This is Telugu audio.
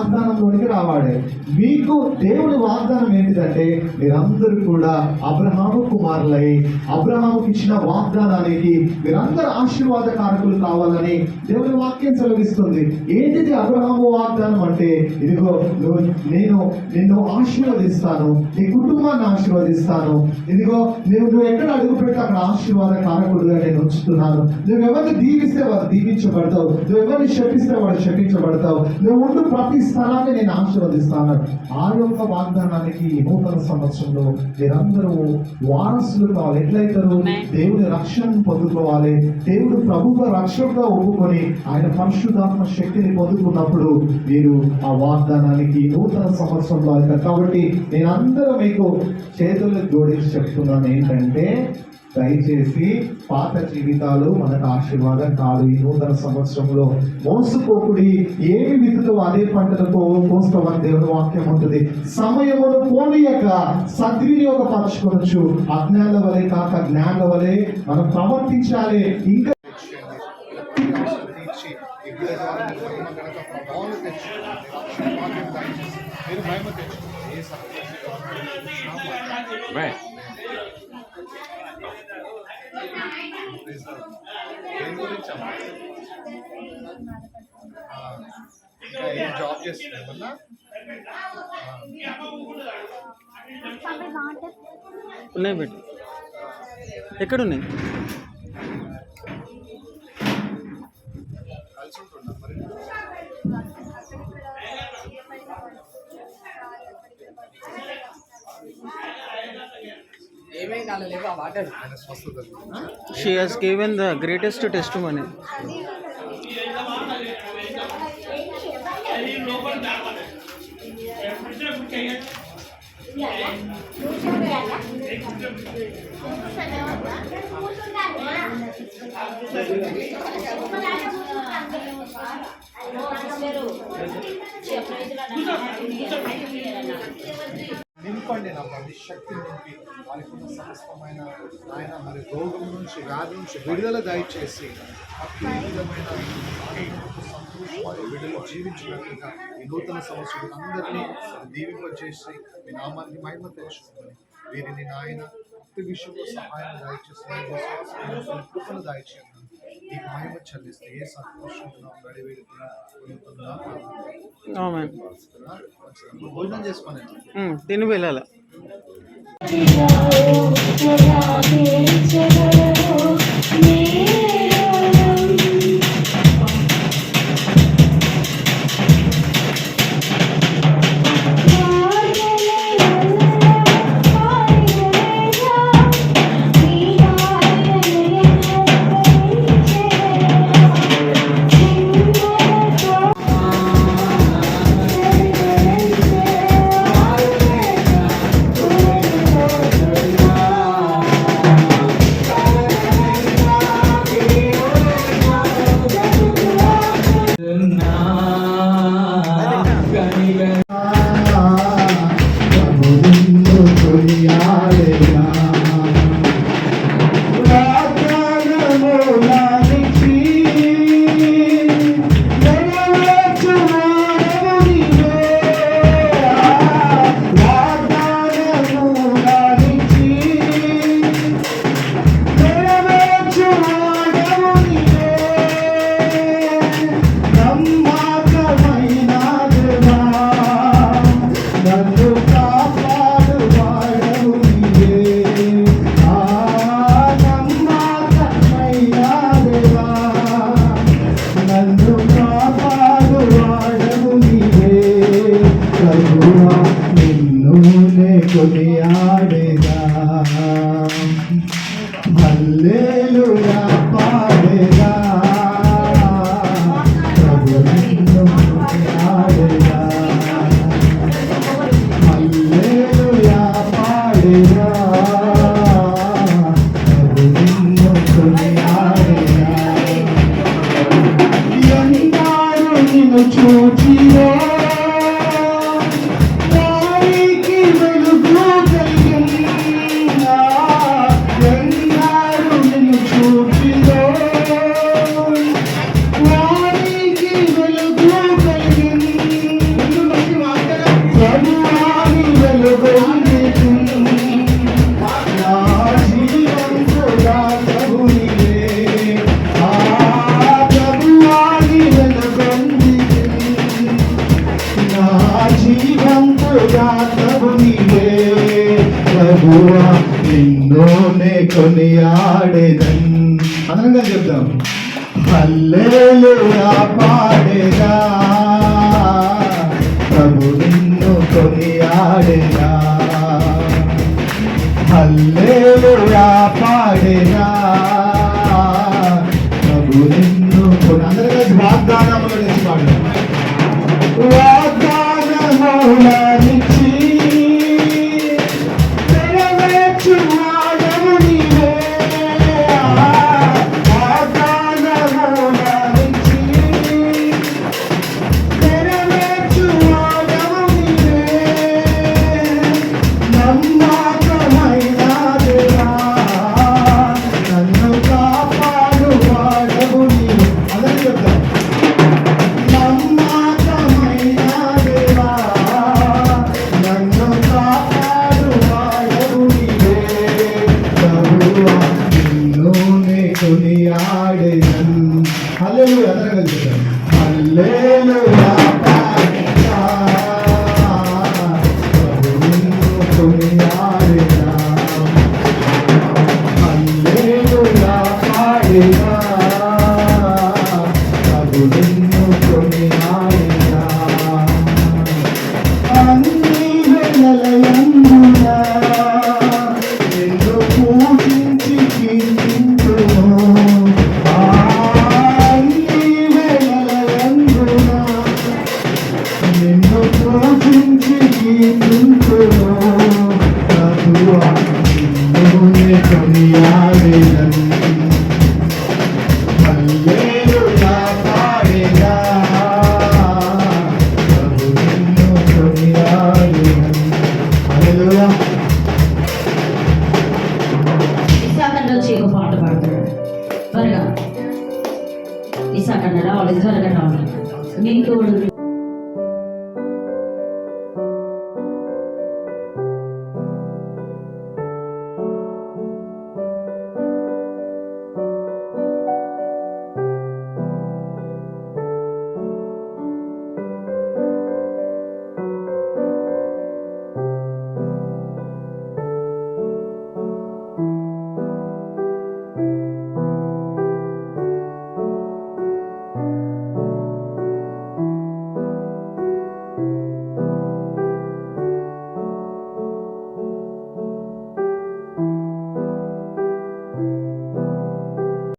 వాగ్దానంలోనికి రావాడే. మీకు దేవుని వాగ్దానం ఏంటిదంటే మీరందరూ కూడా అబ్రహాము కుమారులై అబ్రహాముకి ఇచ్చిన వాగ్దానానికి మీరందరూ ఆశీర్వాదకారకులు కావాలని దేవుని వాక్యం సెలవిస్తుంది. ఏంటిది అబ్రహాము వాగ్దానం అంటే, ఇదిగో నేను నిన్ను ఆశీర్వదిస్తాను, నీ కుటుంబాన్ని ఆశీర్వదిస్తాను, ఇదిగో నువ్వు ఎక్కడ అడుగు పెడితే అక్కడ ఆశీర్వాదకారకుడుగా నేను ఉంచుతున్నాను, నువ్వు ఎవరిని దీవిస్తే వారు దీవించబడతావు, నువ్వు ఎవరిని శపిస్తే వాడు శపించబడతావు, నువ్వు ఉండు ప్రతి స్థలాన్ని నేను ఆశీర్వదిస్తాను. ఆ యొక్క వాగ్దానానికి నూతన సంవత్సరంలో మీరందరూ వారసులు కావాలి. ఎట్లయితారు? దేవుని రక్షణ పొందుకోవాలి. దేవుడు ప్రభువుగా రక్షకుగా ఒప్పుకొని ఆయన పరిశుద్ధాత్మ శక్తిని పొందుకున్నప్పుడు మీరు ఆ వాగ్దానానికి నూతన సంవత్సరంలో అవుతారు. కాబట్టి నేను అందరూ మీకు చేతులు జోడించి చెప్తున్నాను ఏంటంటే, దయచేసి పాత జీవితాలు మనకు ఆశీర్వాదం కాదు. ఈ నూతన సంవత్సరంలో మోసపోకుడి, ఏమి విధులు అదే పంటలకు కోస్తామని దేవుని వాక్యం ఉంటుంది. సమయమును పోనీయక సద్వినియోగపరచుకోవచ్చు. అజ్ఞాన వలె కాక జ్ఞాన వలె మనం ప్రవర్తించాలి. ఇంకా జాబ్ చేస్తున్నా ఉన్నాయి పెట్టి ఎక్కడున్నాయి? కలిసి ఉంటున్నా మరి She has given the greatest testimony. నింపండి నా ప్రభు, శక్తి నింపి వారికి ఉన్న సమస్తమైన ఆయన మరి రోగం నుంచి వ్యాధి నుంచి విడుదల దయచేసి ప్రతి విధమైన సంతోష విడుదల జీవించినట్లుగా ఈ నూతన సంవత్సరం అందరినీ దీవింపజేసి మీ నామానికి మహిమ తెచ్చుకోమని వీరిని నాయన ప్రతి విషయంలో సహాయం దయచేసి కృపను దయచేయండి. నీకు మహిమ చెల్లిస్తే ఏ సంతోషంగా భోజనం చేసుకోండి, తిని వెళ్ళాల. కొనియాడేదా హల్లెలూయా పాడేదా ప్రభు నిన్ను కొనియాడేదా హల్లెలూయా పాడేదా ప్రభు నిన్ను కొనియాడేదా ఎందారు నిన్ను చూచియో Thank you. జీవంతుగా ప్రభు నీవే ప్రభువా నిన్నునే కొనియాడేదన్ అందరంగా చెప్దాం హల్లెలూయా పాడేదా ప్రభు నిన్ను కొనియాడేదా హల్లెలూయా పాడేదా